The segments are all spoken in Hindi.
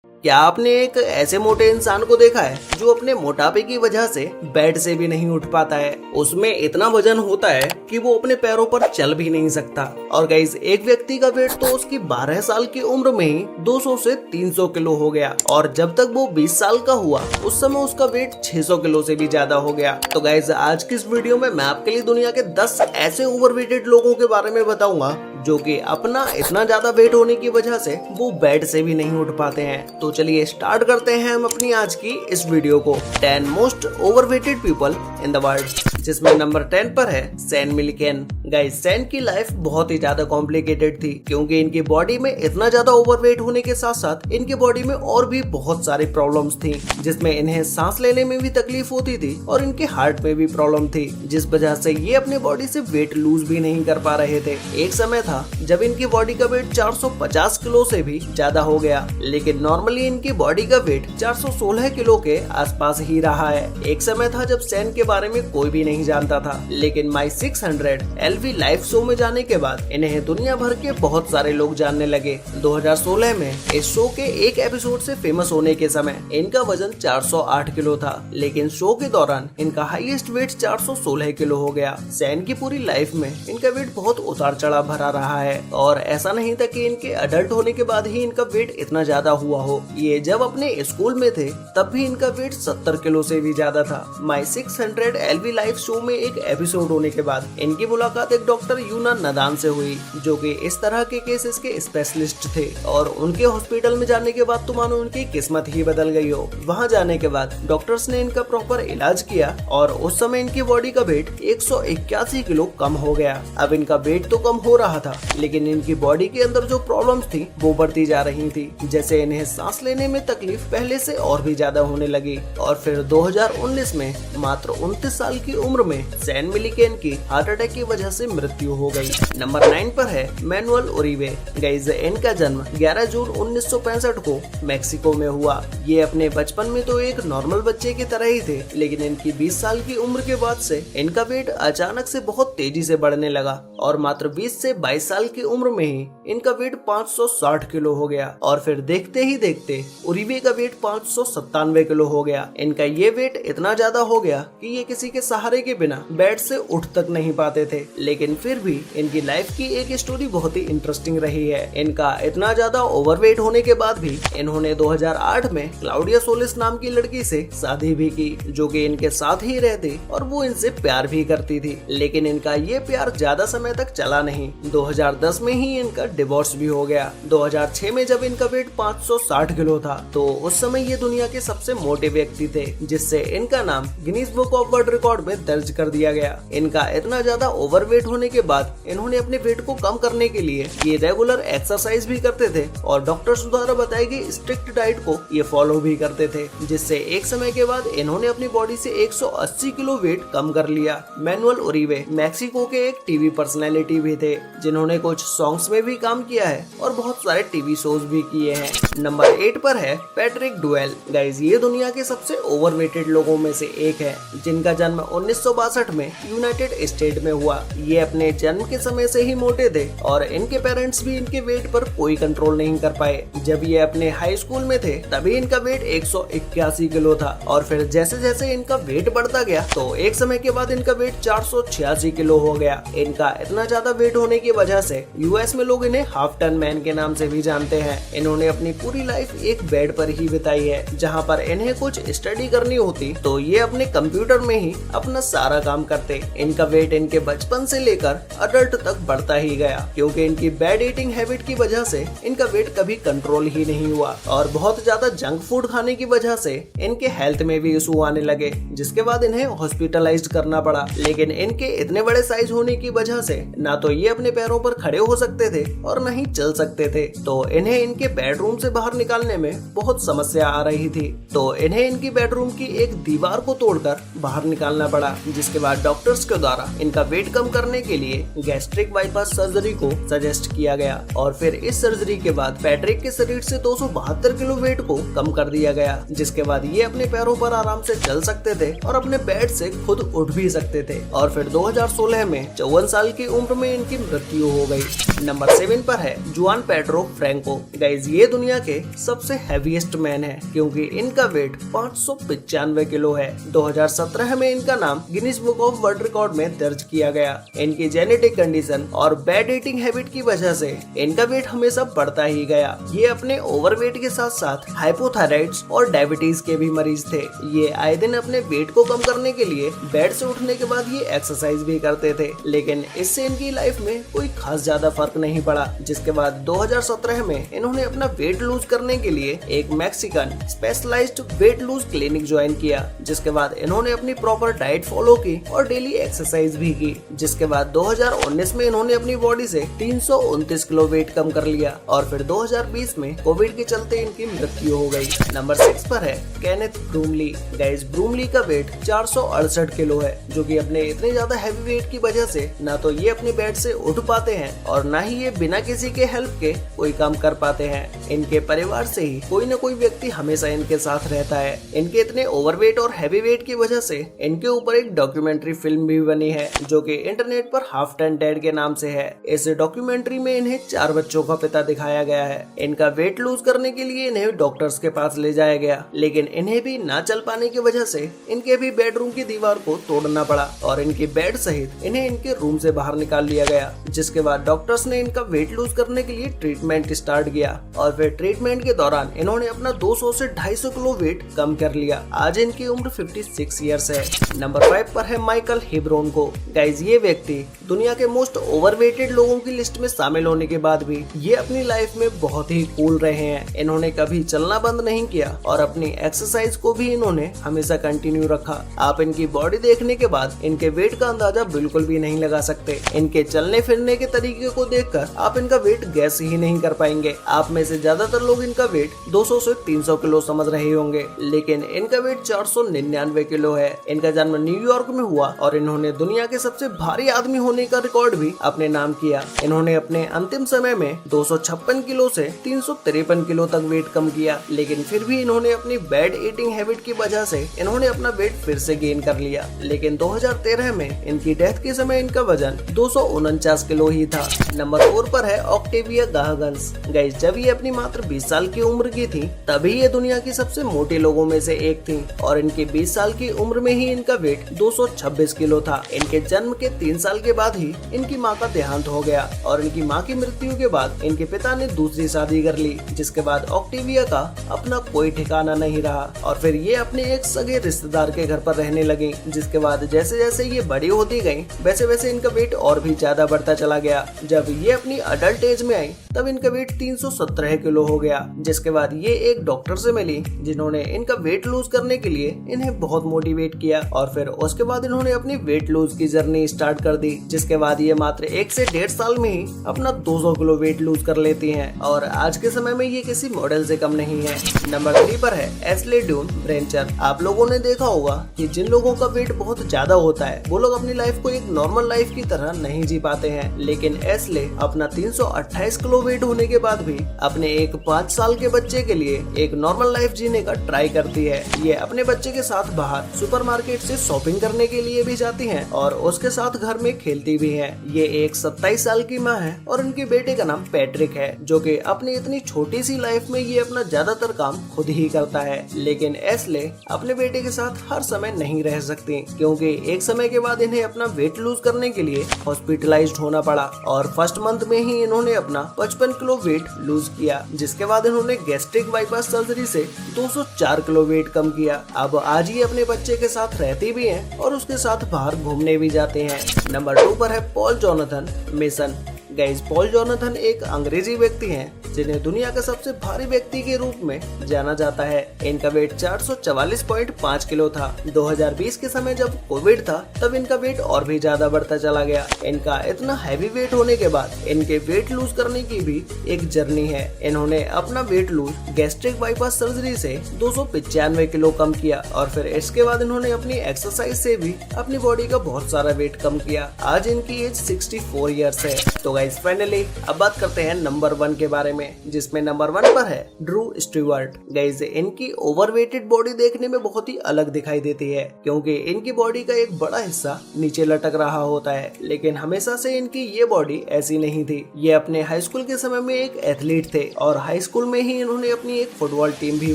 क्या आपने एक ऐसे मोटे इंसान को देखा है जो अपने मोटापे की वजह से बेड से भी नहीं उठ पाता है। उसमें इतना वजन होता है कि वो अपने पैरों पर चल भी नहीं सकता। और गाइस, एक व्यक्ति का वेट तो उसकी 12 साल की उम्र में ही 200 से 300 किलो हो गया और जब तक वो 20 साल का हुआ उस समय उसका वेट 600 किलो से भी ज्यादा हो गया। तो गाइस, आज की इस वीडियो में मैं आपके लिए दुनिया के 10 ऐसे ओवरवेटेड लोगों के बारे में बताऊंगा जो कि अपना इतना ज्यादा वेट होने की वजह से वो बेड से भी नहीं उठ पाते हैं। तो चलिए स्टार्ट करते हैं हम अपनी आज की इस वीडियो को। 10 most overweighted people in the world, जिसमें नंबर 10 पर है सैन मिल्किन। गाइस, सैन की लाइफ बहुत ही ज्यादा कॉम्प्लिकेटेड थी क्योंकि इनकी बॉडी में इतना ज्यादा ओवरवेट होने के साथ साथ इनके बॉडी में और भी बहुत सारी प्रॉब्लम्स थी, जिसमें इन्हें सांस लेने में भी तकलीफ होती थी और इनके हार्ट में भी प्रॉब्लम थी, जिस वजह से ये अपने बॉडी से वेट लूज भी नहीं कर पा रहे थे। एक समय था जब इनकी बॉडी का वेट 450 किलो से भी ज्यादा हो गया, लेकिन नॉर्मली इनकी बॉडी का वेट 416 किलो के आसपास ही रहा है। एक समय था जब सैन के बारे में कोई भी नहीं जानता था, लेकिन माई 600 LV लाइव शो में जाने के बाद इन्हें दुनिया भर के बहुत सारे लोग जानने लगे। 2016 में इस शो के एक एपिसोड से फेमस होने के समय इनका वजन 408 किलो था, लेकिन शो के दौरान इनका हाईएस्ट वेट 416 किलो हो गया। सैन की पूरी लाइफ में इनका वेट बहुत उतार चढ़ाव भरा रहा है और ऐसा नहीं था कि इनके अडल्ट होने के बाद ही इनका वेट इतना ज्यादा हुआ हो। ये जब अपने स्कूल में थे तब भी इनका वेट 70 किलो से भी ज्यादा था। माई 600 LV लाइव शो में एक एपिसोड होने के बाद इनकी मुलाकात एक डॉक्टर यूना नदान से हुई, जो कि इस तरह के केसेस के स्पेशलिस्ट थे। और उनके हॉस्पिटल में जाने के बाद तो मानो उनकी किस्मत ही बदल गई हो। वहाँ जाने के बाद डॉक्टर्स ने इनका प्रॉपर इलाज किया और उस समय इनकी बॉडी का वेट 181 किलो कम हो गया। अब इनका वेट तो कम हो रहा था, लेकिन इनकी बॉडी के अंदर जो प्रॉब्लम्स थी वो बढ़ती जा रही थी, जैसे इन्हें सांस लेने में तकलीफ पहले से और भी ज्यादा होने लगी। और फिर 2019 में मात्र 29 साल की उम्र में सैन मिल्किन की हार्ट अटैक की वजह से मृत्यु हो गई। नंबर 9 पर है मैनुअल ओरिवे। गाइस, इनका जन्म 11 जून 1965 को मैक्सिको में हुआ। ये अपने बचपन में तो एक नॉर्मल बच्चे की तरह ही थे, लेकिन इनकी 20 साल की उम्र के बाद से इनका वेट अचानक से बहुत तेजी से बढ़ने लगा और मात्र 20 से 22 साल की उम्र में ही इनका वेट 560 किलो हो गया। और फिर देखते ही देखते उरिवे का वेट 597 किलो हो गया। इनका ये वेट इतना ज्यादा हो गया कि ये किसी के सहारे के बिना बेड से उठ तक नहीं पाते थे, लेकिन फिर भी इनकी लाइफ की एक स्टोरी बहुत ही इंटरेस्टिंग रही है। इनका इतना ज्यादा ओवरवेट होने के बाद भी इन्होंने 2008 में क्लाउडिया सोलिस नाम की लड़की से शादी भी की, जो कि इनके साथ ही रहती और वो इनसे प्यार भी करती थी। लेकिन इनका ये प्यार ज्यादा समय तक चला नहीं। 2010 में ही इनका डिवोर्स भी हो गया। 2006 में जब इनका वेट 560 किलो था तो उस समय ये दुनिया के सबसे मोटे व्यक्ति थे, जिससे इनका नाम Guinness book of world record में दर्ज कर दिया गया। इनका इतना ज्यादा ओवरवेट होने के बाद इन्होंने अपने वेट को कम करने के लिए ये रेगुलर एक्सरसाइज भी करते थे और डॉक्टर्स द्वारा बताई गई स्ट्रिक्ट डाइट को ये फॉलो भी करते थे, जिससे एक समय के बाद इन्होंने अपनी बॉडी से 180 किलो वेट कम कर लिया। मैनुअल ओरिवे मैक्सिको के एक टीवी पर्सनैलिटी भी थे, जिन्होंने कुछ सॉन्ग्स में भी काम किया है और बहुत सारे टीवी शोज भी किए हैं। नंबर 8 पर है पैट्रिक डुएल। गाइस, ये दुनिया के सबसे ओवरवेटेड लोगों में से एक है, जिनका जन्म 1962 में यूनाइटेड स्टेट में हुआ। ये अपने जन्म के समय से ही मोटे थे और इनके पेरेंट्स भी इनके वेट पर कोई कंट्रोल नहीं कर पाए। जब ये अपने हाई स्कूल में थे तभी इनका वेट 181 किलो था और फिर जैसे जैसे इनका वेट बढ़ता गया तो एक समय के बाद इनका वेट 486 किलो हो गया। इनका इतना ज्यादा वेट होने की वजह से यूएस में लोग इन्हें हाफ टन मैन के नाम से भी जानते हैं। इन्होंने अपनी पूरी लाइफ एक बेड पर ही बिताई है। जहाँ पर इन्हें कुछ स्टडी करनी होती तो ये अपने कंप्यूटर में ही अपना सारा काम करते। इनका वेट इनके बचपन से लेकर अडल्ट तक बढ़ता ही गया, क्योंकि इनकी बैड ईटिंग हैबिट की वजह से इनका वेट कभी कंट्रोल ही नहीं हुआ और बहुत ज्यादा जंक फूड खाने की वजह से इनके हेल्थ में भी इशू आने लगे, जिसके बाद इन्हें हॉस्पिटलाइज्ड करना पड़ा। लेकिन इनके इतने बड़े साइज होने की वजह से ना तो ये अपने पैरों पर खड़े हो सकते थे और न ही चल सकते थे, तो इन्हें इनके बेडरूम से बाहर निकालने में बहुत समस्या आ रही थी। तो इन्हें इनकी बेडरूम की एक दीवार को तोड़कर बाहर निकालना पड़ा, जिसके बाद डॉक्टर्स के द्वारा इनका वेट कम करने के लिए गैस्ट्रिक बाईपास सर्जरी को सजेस्ट किया गया। और फिर इस सर्जरी के बाद पैट्रिक के शरीर से 272 किलो वेट को कम कर दिया गया, जिसके बाद ये अपने पैरों पर आराम से चल सकते थे और अपने बेड से खुद उठ भी सकते थे। और फिर 2016 में 54 साल की उम्र में इनकी मृत्यु मृत्यु हो गई। नंबर 7 पर है जुआन पेड्रो फ्रैंको। गाइज ये दुनिया के सबसे हैवीएस्ट मैन है क्योंकि इनका वेट 595 किलो है। 2017 में इनका नाम Guinness book of world record में दर्ज किया गया। इनकी जेनेटिक कंडीशन और बैड ईटिंग हैबिट की वजह से इनका वेट हमेशा बढ़ता ही गया। ये अपने ओवरवेट के साथ साथ हाइपोथायराइड्स और डायबिटीज के भी मरीज थे। ये आए दिन अपने वेट को कम करने के लिए बेड से उठने के बाद ये एक्सरसाइज भी करते थे, लेकिन इससे इनकी लाइफ में कोई खास ज्यादा फर्क नहीं पड़ा। जिसके बाद 2017 में इन्होंने अपना वेट लूज करने के लिए एक Mexican specialized weight loss clinic join किया। जिसके बाद इन्होंने अपनी प्रॉपर डाइट फॉलो की और डेली एक्सरसाइज भी की। जिसके बाद 2019 में इन्होंने अपनी बॉडी से 329 किलो वेट कम कर लिया और फिर 2020 में कोविड के चलते इनकी मृत्यु हो गई। नंबर 6 पर है केनेथ ब्रूमली। गाइस ब्रूमली का वेट 468 किलो है, जो कि अपने इतने ज्यादा हैवी वेट की वजह से ना तो ये अपने बेड से उठ पाते हैं और ना ही ये बिना किसी के हेल्प के कोई काम कर पाते हैं। इनके परिवार से ही कोई न कोई व्यक्ति हमेशा इनके साथ रहता है। इनके इतने ओवरवेट और हैवी वेट की वजह से इनके ऊपर एक डॉक्यूमेंट्री फिल्म भी बनी है जो कि इंटरनेट पर हाफ टन डेड के नाम से है। इस डॉक्यूमेंट्री में इन्हें 4 बच्चों का पिता दिखाया गया है। इनका वेट लूज करने के लिए इन्हें डॉक्टर्स के पास ले जाया गया, लेकिन इन्हें भी ना चल पाने की वजह से इनके भी बेडरूम की दीवार को तोड़ना पड़ा और इनकी बेड सहित इन्हें इनके रूम से बाहर निकाल लिया गया। जिसके बाद डॉक्टर्स ने इनका वेट लूज करने के लिए ट्रीटमेंट स्टार्ट किया और फिर ट्रीटमेंट के दौरान इन्होंने अपना 200 से 250 किलो वेट कम कर लिया। आज इनकी उम्र 56 ईयर्स है। नंबर 5 पर है माइकल हिब्रोन को। गाइज ये व्यक्ति दुनिया के मोस्ट ओवरवेटेड लोगों की लिस्ट में शामिल होने के बाद भी ये अपनी लाइफ में बहुत ही कूल रहे हैं। इन्होंने कभी चलना बंद नहीं किया और अपनी एक्सरसाइज को भी इन्होंने हमेशा कंटिन्यू रखा। आप इनकी बॉडी देखने के बाद इनके वेट का अंदाजा बिल्कुल भी नहीं लगा सकते। इनके चलने फिरने के तरीके को देखकर आप इनका वेट गैस ही नहीं कर पाएंगे। आप में से ज्यादातर लोग इनका वेट 200 से 300 किलो समझ रहे होंगे, लेकिन इनका वेट 499 किलो है। इनका जन्म न्यूयॉर्क में हुआ और इन्होंने दुनिया के सबसे भारी आदमी होने का रिकॉर्ड भी अपने नाम किया। इन्होंने अपने अंतिम समय में 256 किलो से 353 किलो तक वेट कम किया, लेकिन फिर भी इन्होंने अपनी बैड ईटिंग हैबिट की वजह से इन्होंने अपना वेट फिर से गेन कर लिया। लेकिन 2013 में इनकी डेथ के समय इनका वजन 249 किलो ही था। नंबर 4 पर है ऑक्टेविया गाहगन्स। गाइस जब ये अपनी मात्र 20 साल की उम्र की थी तभी ये दुनिया की सबसे मोटे लोगों में से एक थी और इनके 20 साल की उम्र में ही इनका वेट 226 किलो था। इनके जन्म के 3 साल के बाद ही इनकी मां का देहांत हो गया और इनकी मां की मृत्यु के बाद इनके पिता ने दूसरी शादी कर ली। जिसके बाद ऑक्टेविया का अपना कोई ठिकाना नहीं रहा और फिर ये अपने एक सगे रिश्तेदार के घर पर रहने लगी। जिसके बाद जैसे जैसे ये बड़ी होती गई वैसे वैसे इनका वेट और भी ज्यादा बढ़ता चला गया। जब ये अपनी अडल्ट एज में आई तब इनका वेट 317 किलो हो गया। जिसके बाद ये एक डॉक्टर से मिली जिन्होंने इनका वेट लूज करने के लिए इन्हें बहुत मोटिवेट किया और फिर उसके बाद इन्होंने अपनी वेट लूज की जर्नी स्टार्ट कर दी। जिसके बाद ये मात्र 1 से 1.5 साल में ही अपना 200 किलो वेट लूज कर लेती हैं और आज के समय में ये किसी मॉडल से कम नहीं है। नंबर 3 पर है एस्ले ड्यून ब्रेंचर। आप लोगों ने देखा होगा कि जिन लोगों का वेट बहुत ज्यादा होता है वो लोग अपनी लाइफ को एक नॉर्मल लाइफ की तरह नहीं जी पाते हैं, लेकिन एस्ले अपना 328 किलो वेट होने के बाद भी अपने एक 5 साल के बच्चे के लिए एक नॉर्मल लाइफ जीने का ट्राई करती है। ये अपने बच्चे के साथ बाहर सुपरमार्केट से शॉपिंग करने के लिए भी जाती हैं और उसके साथ घर में खेलती भी हैं। ये एक 27 साल की माँ है और उनके बेटे का नाम पैट्रिक है, जो कि अपनी इतनी छोटी सी लाइफ में ये अपना ज्यादातर काम खुद ही करता है। लेकिन एस्ले अपने बेटे के साथ हर समय नहीं रह सकती क्योंकि एक समय के बाद इन्हें अपना वेट लूज करने के लिए हॉस्पिटलाइज्ड होना पड़ा और फर्स्ट मंथ में ही इन्होंने अपना 55 किलो वेट लूज किया। जिसके बाद इन्होंने गैस्ट्रिक बाईपास सर्जरी से 204 किलो वेट कम किया। अब आज ही अपने बच्चे के साथ रहती भी हैं और उसके साथ बाहर घूमने भी जाते हैं। नंबर 2 पर है Paul Jonathan mason. Guys Paul Jonathan एक अंग्रेजी व्यक्ति हैं जिन्हें दुनिया के सबसे भारी व्यक्ति के रूप में जाना जाता है। इनका वेट 444.5 किलो था। 2020 के समय जब कोविड था तब इनका वेट और भी ज्यादा बढ़ता चला गया। इनका इतना हैवी वेट होने के बाद इनके वेट लूज करने की भी एक जर्नी है। इन्होंने अपना weight lose gastric bypass surgery से 295 किलो कम किया और फिर इसके बाद इन्होंने अपनी एक्सरसाइज से भी अपनी बॉडी का बहुत सारा वेट कम किया। आज इनकी एज 64 ईयर्स है। तो गाइस फाइनली अब बात करते हैं नंबर 1 के बारे में। में, जिसमें नंबर 1 पर है ड्रू स्टीवर्ट। गाइज इनकी ओवरवेटेड बॉडी देखने में बहुत ही अलग दिखाई देती है, क्योंकि इनकी बॉडी का एक बड़ा हिस्सा नीचे लटक रहा होता है, लेकिन हमेशा से इनकी ये बॉडी ऐसी नहीं थी। ये अपने हाई स्कूल के समय में एक एथलीट थे और हाई स्कूल में ही इन्होंने अपनी एक फुटबॉल टीम भी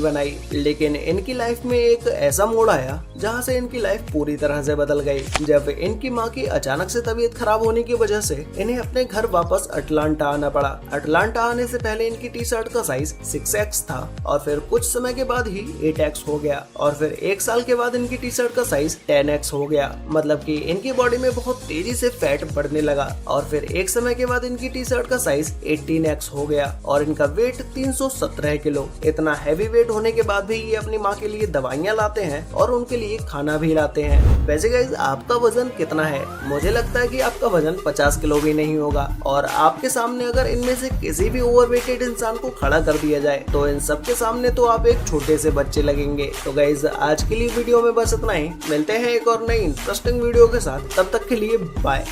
बनाई। लेकिन इनकी लाइफ में एक ऐसा मोड़ आया जहाँ से इनकी लाइफ पूरी तरह से बदल गई, जब इनकी माँ की अचानक से तबीयत खराब होने की वजह से इन्हें अपने घर वापस अटलांटा आना पड़ा। अटलांटा आने से पहले इनकी टी शर्ट का साइज 6X था और फिर कुछ समय के बाद ही 8X हो गया और फिर 1 साल के बाद इनकी टी शर्ट का साइज 10X हो गया। मतलब कि इनकी बॉडी में बहुत तेजी से फैट बढ़ने लगा और फिर एक समय के बाद इनकी टी शर्ट का साइज 18X हो गया और इनका वेट 317 किलो। इतना हैवी वेट होने के बाद भी ये अपनी माँ के लिए दवाइयाँ लाते हैं और उनके लिए खाना भी लाते हैं। वैसे गाइस आपका वजन कितना है? मुझे लगता है कि आपका वजन 50 किलो भी नहीं होगा और आपके सामने अगर इनमें से किसी भी ओवरवेटेड इंसान को खड़ा कर दिया जाए तो इन सबके सामने तो आप एक छोटे से बच्चे लगेंगे। तो गाइस आज के लिए वीडियो में बस इतना ही। मिलते हैं एक और नई इंटरेस्टिंग वीडियो के साथ, तब तक के लिए बाय।